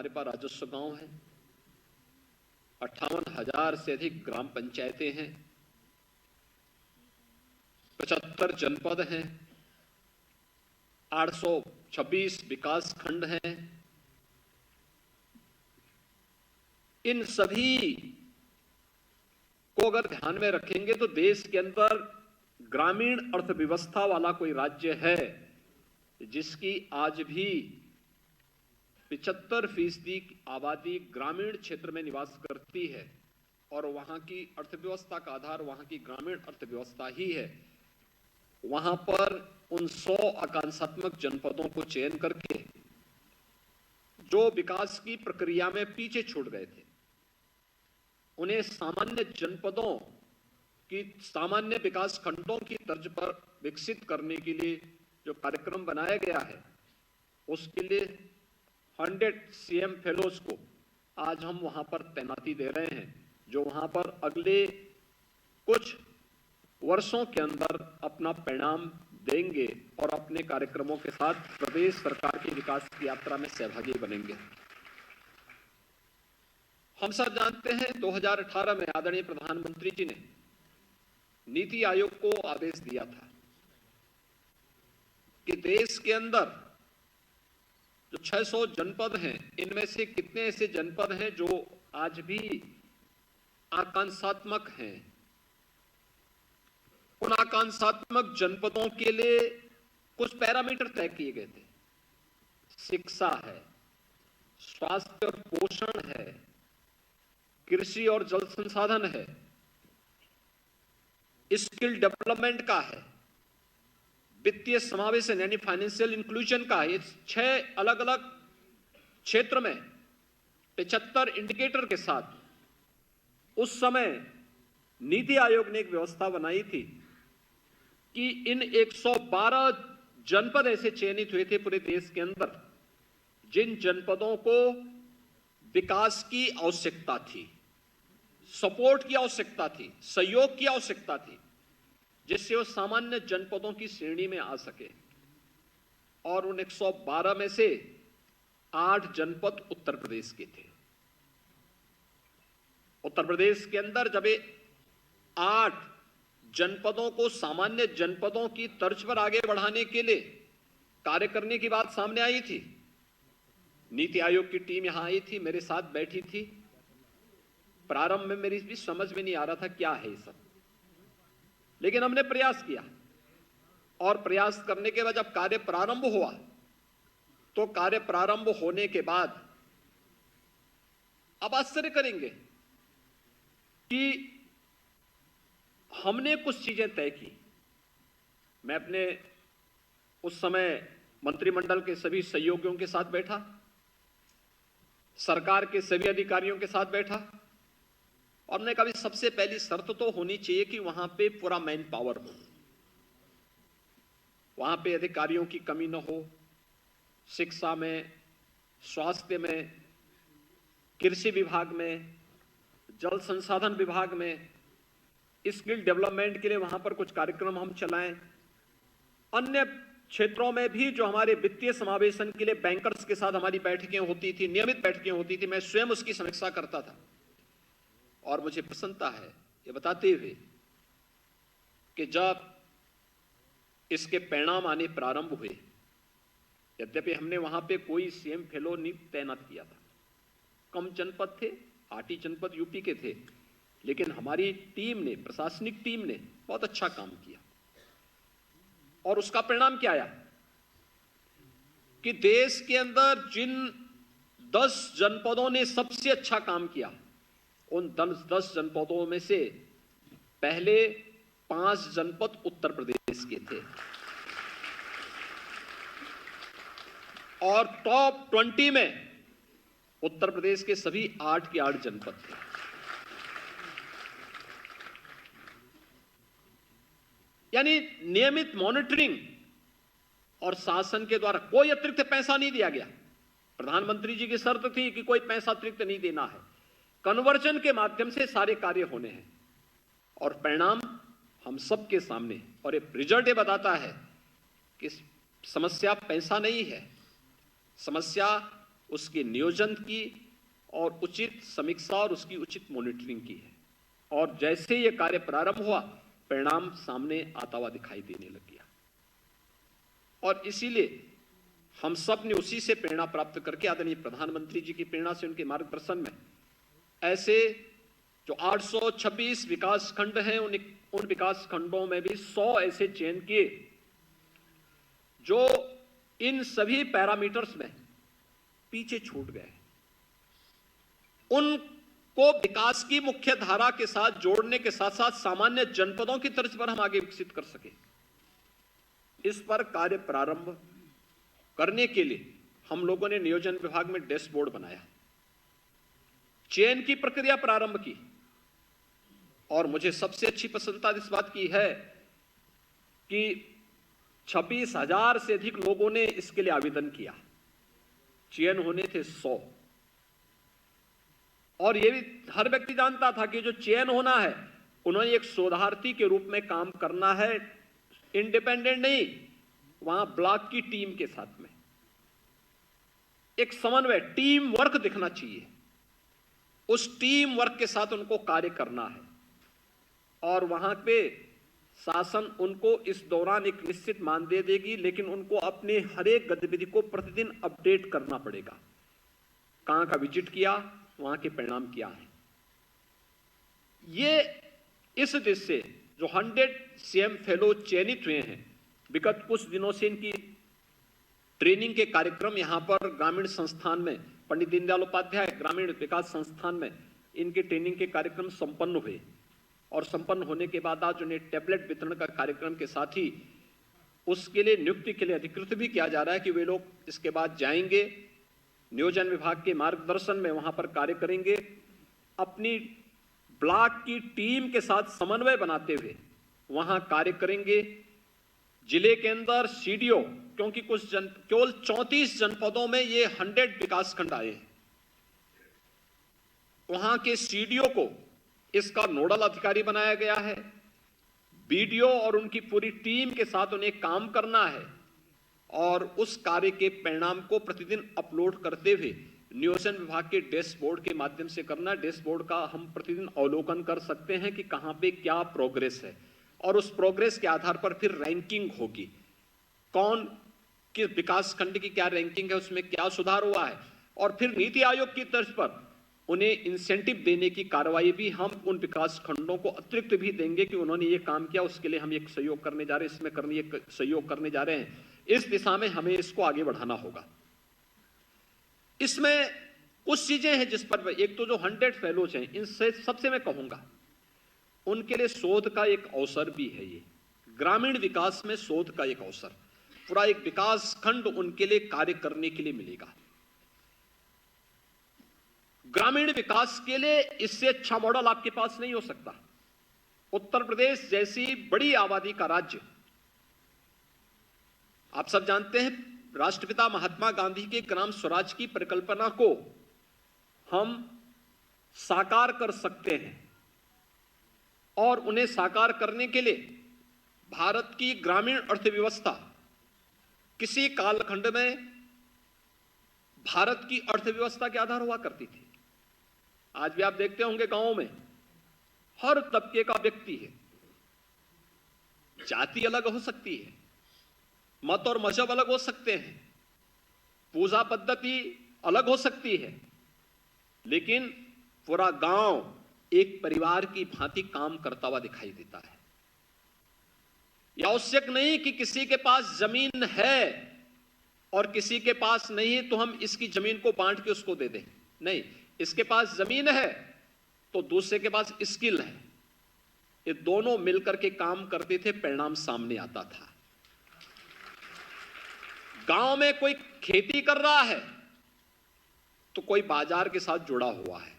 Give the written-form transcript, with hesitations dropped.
हमारे पास राजस्व गांव है, 58,000 से अधिक ग्राम पंचायतें हैं, 75 जनपद हैं, 826 विकास खंड हैं। इन सभी को अगर ध्यान में रखेंगे तो देश के अंदर ग्रामीण अर्थव्यवस्था वाला कोई राज्य है जिसकी आज भी 75% आबादी ग्रामीण क्षेत्र में निवास करती है और वहां की अर्थव्यवस्था का आधार वहां की ग्रामीण अर्थव्यवस्था ही है। वहां पर उन 100 आकांक्षात्मक जनपदों को चयन करके जो विकास की प्रक्रिया में पीछे छूट गए थे, उन्हें सामान्य जनपदों की, सामान्य विकास खंडों की तर्ज पर विकसित करने के लिए जो कार्यक्रम बनाया गया है, उसके लिए 100 सीएम फेलोज को आज हम वहां पर तैनाती दे रहे हैं, जो वहां पर अगले कुछ वर्षों के अंदर अपना परिणाम देंगे और अपने कार्यक्रमों के साथ प्रदेश सरकार की विकास की यात्रा में सहभागी बनेंगे। हम सब जानते हैं 2018 में आदरणीय प्रधानमंत्री जी ने नीति आयोग को आदेश दिया था कि देश के अंदर जो 600 जनपद हैं, इनमें से कितने ऐसे जनपद हैं जो आज भी आकांक्षात्मक हैं। उन आकांक्षात्मक जनपदों के लिए कुछ पैरामीटर तय किए गए थे। शिक्षा है, स्वास्थ्य और पोषण है, कृषि और जल संसाधन है, स्किल डेवलपमेंट का है, वित्तीय समावेशन यानी फाइनेंशियल इंक्लूजन का है। ये 6 अलग अलग क्षेत्र में 75 इंडिकेटर के साथ उस समय नीति आयोग ने एक व्यवस्था बनाई थी कि इन 112 जनपद ऐसे चयनित हुए थे पूरे देश के अंदर जिन जनपदों को विकास की आवश्यकता थी, सपोर्ट की आवश्यकता थी, सहयोग की आवश्यकता थी, जिससे वो सामान्य जनपदों की श्रेणी में आ सके। और उन 112 में से 8 जनपद उत्तर प्रदेश के थे। उत्तर प्रदेश के अंदर जब 8 जनपदों को सामान्य जनपदों की तर्ज पर आगे बढ़ाने के लिए कार्य करने की बात सामने आई थी, नीति आयोग की टीम यहां आई थी, मेरे साथ बैठी थी। प्रारंभ में मेरी भी समझ में नहीं आ रहा था क्या है ये सब, लेकिन हमने प्रयास किया और प्रयास करने के बाद जब कार्य प्रारंभ हुआ तो कार्य प्रारंभ होने के बाद अब आश्चर्य करेंगे कि हमने कुछ चीजें तय की। मैं अपने उस समय मंत्रिमंडल के सभी सहयोगियों के साथ बैठा, सरकार के सभी अधिकारियों के साथ बैठा और मैंने कहा सबसे पहली शर्त तो होनी चाहिए कि वहां पे पूरा मैन पावर हो, वहां पे अधिकारियों की कमी न हो, शिक्षा में, स्वास्थ्य में, कृषि विभाग में, जल संसाधन विभाग में, स्किल डेवलपमेंट के लिए वहां पर कुछ कार्यक्रम हम चलाएं। अन्य क्षेत्रों में भी जो हमारे वित्तीय समावेशन के लिए बैंकर्स के साथ हमारी बैठकें होती थी, नियमित बैठकें होती थी, मैं स्वयं उसकी समीक्षा करता था। और मुझे प्रसन्नता है ये बताते हुए कि जब इसके परिणाम आने प्रारंभ हुए, यद्यपि हमने वहां पे कोई सीएम फेलो नहीं तैनात किया था, कम जनपद थे, 8 ही जनपद यूपी के थे, लेकिन हमारी टीम ने, प्रशासनिक टीम ने बहुत अच्छा काम किया। और उसका परिणाम क्या आया कि देश के अंदर जिन 10 जनपदों ने सबसे अच्छा काम किया, उन 10 जनपदों में से पहले 5 जनपद उत्तर प्रदेश के थे और टॉप 20 में उत्तर प्रदेश के सभी 8 के 8 जनपद थे। यानी नियमित मॉनिटरिंग और शासन के द्वारा कोई अतिरिक्त पैसा नहीं दिया गया। प्रधानमंत्री जी की शर्त थी कि कोई पैसा अतिरिक्त नहीं देना है, कन्वर्जन के माध्यम से सारे कार्य होने हैं और परिणाम हम सबके सामने। और ये रिजल्ट ये बताता है कि समस्या पैसा नहीं है, समस्या उसके नियोजन की और उचित समीक्षा और उसकी उचित मॉनिटरिंग की है। और जैसे ये कार्य प्रारंभ हुआ, परिणाम सामने आता हुआ दिखाई देने लग गया। और इसीलिए हम सब ने उसी से प्रेरणा प्राप्त करके आदरणीय प्रधानमंत्री जी की प्रेरणा से, उनके मार्गदर्शन में, ऐसे जो 826 विकास खंड हैं, उन विकास खंडों में भी 100 ऐसे चयन किए जो इन सभी पैरामीटर्स में पीछे छूट गए। उनको विकास की मुख्य धारा के साथ जोड़ने के साथ साथ सामान्य जनपदों की तर्ज पर हम आगे विकसित कर सके, इस पर कार्य प्रारंभ करने के लिए हम लोगों ने नियोजन विभाग में डैशबोर्ड बनाया, चयन की प्रक्रिया प्रारंभ की। और मुझे सबसे अच्छी प्रसन्नता इस बात की है कि 26,000 से अधिक लोगों ने इसके लिए आवेदन किया। चयन होने थे 100। और यह भी हर व्यक्ति जानता था कि जो चयन होना है, उन्होंने एक शोधार्थी के रूप में काम करना है, इंडिपेंडेंट नहीं, वहां ब्लॉक की टीम के साथ में एक समन्वय, टीम वर्क दिखना चाहिए। उस टीम वर्क के साथ उनको कार्य करना है। और वहां पे शासन उनको इस दौरान एक निश्चित मान दे देगी, लेकिन उनको अपने हर एक गतिविधि को प्रतिदिन अपडेट करना पड़ेगा। कहां का विजिट किया, वहां के परिणाम क्या है। ये इस देश से जो 100 सीएम फेलो चयनित हुए हैं, विगत कुछ दिनों से इनकी ट्रेनिंग के कार्यक्रम यहां पर ग्रामीण संस्थान में, पंडित दीनदयाल उपाध्याय ग्रामीण विकास संस्थान में इनके ट्रेनिंग के कार्यक्रम संपन्न हुए। और संपन्न होने के बाद आज उन्हें टैबलेट वितरण का कार्यक्रम के साथ ही उसके लिए नियुक्ति के लिए अधिकृत भी किया जा रहा है कि वे लोग इसके बाद जाएंगे, नियोजन विभाग के मार्गदर्शन में वहां पर कार्य करेंगे, अपनी ब्लॉक की टीम के साथ समन्वय बनाते हुए वहां कार्य करेंगे। जिले के अंदर सीडीओ, क्योंकि केवल 34 जनपदों में ये 100 विकासखंड आए हैं, वहां के सीडीओ को इसका नोडल अधिकारी बनाया गया है। बीडीओ और उनकी पूरी टीम के साथ उन्हें काम करना है और उस कार्य के परिणाम को प्रतिदिन अपलोड करते हुए नियोजन विभाग के डैशबोर्ड के माध्यम से करना। डैशबोर्ड का हम प्रतिदिन अवलोकन कर सकते हैं कि कहां पे क्या प्रोग्रेस है, और उस प्रोग्रेस के आधार पर फिर रैंकिंग होगी, कौन किस विकास खंड की क्या रैंकिंग है, उसमें क्या सुधार हुआ है। और फिर नीति आयोग की तर्ज पर उन्हें इंसेंटिव देने की कार्रवाई भी हम उन विकास खंडों को अतिरिक्त भी देंगे कि उन्होंने ये काम किया, उसके लिए हम एक सहयोग करने जा रहे हैं, इसमें करने एक सहयोग करने जा रहे हैं। इस दिशा में हमें इसको आगे बढ़ाना होगा। इसमें कुछ चीजें हैं जिस पर, एक तो जो 100 फेलोज हैं, इनसे सबसे मैं कहूंगा उनके लिए शोध का एक अवसर भी है। ये ग्रामीण विकास में शोध का एक अवसर, पूरा एक विकास खंड उनके लिए कार्य करने के लिए मिलेगा। ग्रामीण विकास के लिए इससे अच्छा मॉडल आपके पास नहीं हो सकता। उत्तर प्रदेश जैसी बड़ी आबादी का राज्य, आप सब जानते हैं, राष्ट्रपिता महात्मा गांधी के ग्राम स्वराज की परिकल्पना को हम साकार कर सकते हैं। और उन्हें साकार करने के लिए भारत की ग्रामीण अर्थव्यवस्था किसी कालखंड में भारत की अर्थव्यवस्था के आधार हुआ करती थी। आज भी आप देखते होंगे गांवों में हर तबके का व्यक्ति है। जाति अलग हो सकती है, मत और मजहब अलग हो सकते हैं, पूजा पद्धति अलग हो सकती है, लेकिन पूरा गांव एक परिवार की भांति काम करता हुआ दिखाई देता है। यह आवश्यक नहीं कि किसी के पास जमीन है और किसी के पास नहीं है तो हम इसकी जमीन को बांट के उसको दे दें। नहीं, इसके पास जमीन है तो दूसरे के पास स्किल है, ये दोनों मिलकर के काम करते थे, परिणाम सामने आता था। गांव में कोई खेती कर रहा है तो कोई बाजार के साथ जुड़ा हुआ है,